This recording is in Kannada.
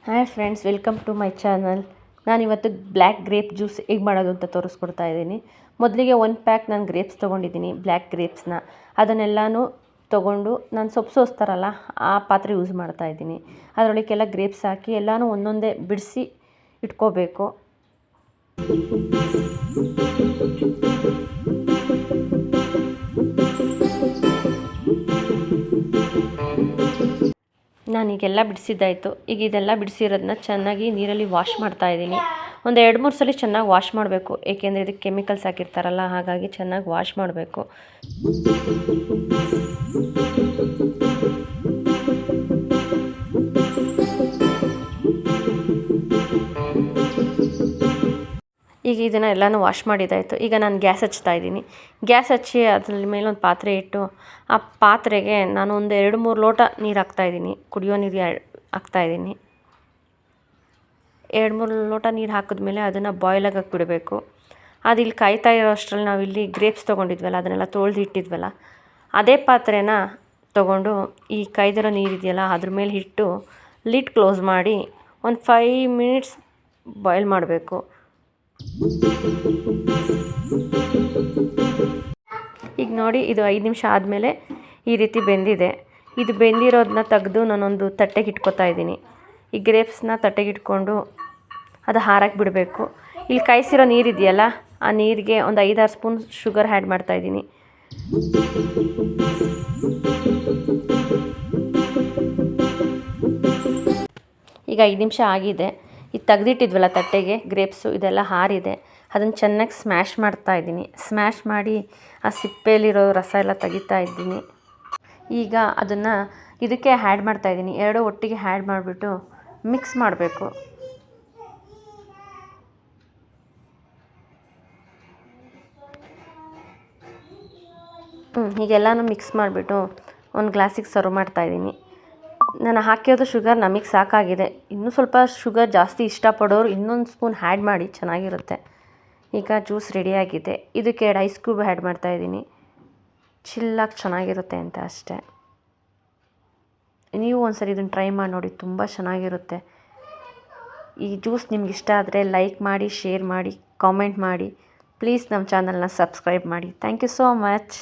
Hi friends, welcome to my channel. ನಾನಿವತ್ತು ಬ್ಲ್ಯಾಕ್ ಗ್ರೇಪ್ ಜ್ಯೂಸ್ ಹೇಗೆ ಮಾಡೋದು ಅಂತ ತೋರಿಸ್ಕೊಡ್ತಾ ಇದ್ದೀನಿ. ಮೊದಲಿಗೆ 1 ಪ್ಯಾಕ್ ನಾನು ಗ್ರೇಪ್ಸ್ ತೊಗೊಂಡಿದ್ದೀನಿ, ಬ್ಲ್ಯಾಕ್ ಗ್ರೇಪ್ಸ್ನ. ಅದನ್ನೆಲ್ಲನೂ ತೊಗೊಂಡು ನಾನು ಸೊಪ್ಪು ಸೋಸ್ತಾರಲ್ಲ ಆ ಪಾತ್ರೆ ಯೂಸ್ ಮಾಡ್ತಾ ಇದ್ದೀನಿ. ಅದರೊಳಗೆಲ್ಲ ಗ್ರೇಪ್ಸ್ ಹಾಕಿ ಎಲ್ಲನೂ ಒಂದೊಂದೇ ಬಿಡಿಸಿ ಇಟ್ಕೋಬೇಕು. ನಾನೀಗೆಲ್ಲ ಬಿಡಿಸಿದ್ದಾಯಿತು. ಈಗ ಇದೆಲ್ಲ ಬಿಡಿಸಿರೋದನ್ನ ಚೆನ್ನಾಗಿ ನೀರಲ್ಲಿ ವಾಶ್ ಮಾಡ್ತಾಯಿದ್ದೀನಿ. ಒಂದು 2-3 ಸಲ ಚೆನ್ನಾಗಿ ವಾಶ್ ಮಾಡಬೇಕು, ಏಕೆಂದರೆ ಇದಕ್ಕೆ ಕೆಮಿಕಲ್ಸ್ ಹಾಕಿರ್ತಾರಲ್ಲ, ಹಾಗಾಗಿ ಚೆನ್ನಾಗಿ ವಾಶ್ ಮಾಡಬೇಕು. ಈಗ ಇದನ್ನು ಎಲ್ಲನೂ ವಾಶ್ ಮಾಡಿದ್ದಾಯಿತು. ಈಗ ನಾನು ಗ್ಯಾಸ್ ಹಚ್ತಾ ಇದ್ದೀನಿ. ಗ್ಯಾಸ್ ಹಚ್ಚಿ ಅದ್ರ ಮೇಲೆ ಒಂದು ಪಾತ್ರೆ ಇಟ್ಟು ಆ ಪಾತ್ರೆಗೆ ನಾನು ಒಂದು 2-3 ಲೋಟ ನೀರು ಹಾಕ್ತಾಯಿದ್ದೀನಿ. ಕುಡಿಯೋ ನೀರು ಹಾಕ್ತಾಯಿದ್ದೀನಿ. 2-3 ಲೋಟ ನೀರು ಹಾಕಿದ್ಮೇಲೆ ಅದನ್ನು ಬಾಯ್ಲ್ ಆಗಕ್ಕೆ ಬಿಡಬೇಕು. ಅದು ಇಲ್ಲಿ ಕಾಯ್ತಾ ಇರೋ ಅಷ್ಟರಲ್ಲಿ ನಾವಿಲ್ಲಿ ಗ್ರೇಪ್ಸ್ ತೊಗೊಂಡಿದ್ವಲ್ಲ, ಅದನ್ನೆಲ್ಲ ತೊಳೆದು ಇಟ್ಟಿದ್ವಲ್ಲ, ಅದೇ ಪಾತ್ರೆನ ತೊಗೊಂಡು ಈ ಕಾಯ್ದಿರೋ ನೀರಿದೆಯಲ್ಲ ಅದ್ರ ಮೇಲೆ ಇಟ್ಟು ಲಿಡ್ ಕ್ಲೋಸ್ ಮಾಡಿ ಒಂದು 5 ಮಿನಿಟ್ಸ್ ಬಾಯ್ಲ್ ಮಾಡಬೇಕು. ಈಗ ನೋಡಿ, ಇದು 5 ನಿಮಿಷ ಆದಮೇಲೆ ಈ ರೀತಿ ಬೆಂದಿದೆ. ಇದು ಬೆಂದಿರೋದನ್ನ ತೆಗೆದು ನಾನೊಂದು ತಟ್ಟೆಗೆ ಇಟ್ಕೊತಾ ಇದ್ದೀನಿ. ಈ ಗ್ರೇಪ್ಸ್ನ ತಟ್ಟೆಗೆ ಇಟ್ಕೊಂಡು ಅದು ಹಾರಕ್ಕೆ ಬಿಡಬೇಕು. ಇಲ್ಲಿ ಕಾಯಿಸಿರೋ ನೀರಿದೆಯಲ್ಲ, ಆ ನೀರಿಗೆ ಒಂದು 5-6 ಸ್ಪೂನ್ ಶುಗರ್ ಆ್ಯಡ್ ಮಾಡ್ತಾಯಿದ್ದೀನಿ. ಈಗ 5 ನಿಮಿಷ ಆಗಿದೆ. ಇದು ತೆಗೆದಿಟ್ಟಿದ್ವಲ್ಲ ತಟ್ಟೆಗೆ ಗ್ರೇಪ್ಸು, ಇದೆಲ್ಲ ಹಾರಿದೆ. ಅದನ್ನು ಚೆನ್ನಾಗಿ ಸ್ಮ್ಯಾಶ್ ಮಾಡ್ತಾಯಿದ್ದೀನಿ. ಸ್ಮ್ಯಾಶ್ ಮಾಡಿ ಆ ಸಿಪ್ಪೆಯಲ್ಲಿರೋ ರಸ ಎಲ್ಲ ತೆಗಿತಾ ಇದ್ದೀನಿ. ಈಗ ಅದನ್ನು ಇದಕ್ಕೆ ಆ್ಯಡ್ ಮಾಡ್ತಾಯಿದ್ದೀನಿ. 2 ಒಟ್ಟಿಗೆ ಆ್ಯಡ್ ಮಾಡಿಬಿಟ್ಟು ಮಿಕ್ಸ್ ಮಾಡಬೇಕು. ಹೀಗೆಲ್ಲನೂ ಮಿಕ್ಸ್ ಮಾಡಿಬಿಟ್ಟು ಒಂದು ಗ್ಲಾಸಿಗೆ ಸರ್ವ್ ಮಾಡ್ತಾಯಿದ್ದೀನಿ. ನಾನು ಹಾಕಿರೋದು ಶುಗರ್ ನಮಗೆ ಸಾಕಾಗಿದೆ. ಇನ್ನೂ ಸ್ವಲ್ಪ ಶುಗರ್ ಜಾಸ್ತಿ ಇಷ್ಟಪಡೋರು ಇನ್ನೊಂದು ಸ್ಪೂನ್ ಆ್ಯಡ್ ಮಾಡಿ, ಚೆನ್ನಾಗಿರುತ್ತೆ. ಈಗ ಜ್ಯೂಸ್ ರೆಡಿಯಾಗಿದೆ. ಇದಕ್ಕೆ 2 ಐಸ್ ಕ್ಯೂಬ್ ಆ್ಯಡ್ ಮಾಡ್ತಾಯಿದ್ದೀನಿ. ಚಿಲ್ಲಾಗಿ ಚೆನ್ನಾಗಿರುತ್ತೆ ಅಂತ ಅಷ್ಟೇ. ನೀವು ಒಂದ್ಸರಿ ಇದನ್ನು ಟ್ರೈ ಮಾಡಿ ನೋಡಿ, ತುಂಬ ಚೆನ್ನಾಗಿರುತ್ತೆ. ಈ ಜ್ಯೂಸ್ ನಿಮ್ಗೆ ಇಷ್ಟ ಆದರೆ ಲೈಕ್ ಮಾಡಿ, ಶೇರ್ ಮಾಡಿ, ಕಾಮೆಂಟ್ ಮಾಡಿ. ಪ್ಲೀಸ್ ನಮ್ಮ ಚಾನಲ್ನ ಸಬ್ಸ್ಕ್ರೈಬ್ ಮಾಡಿ. Thank you so much.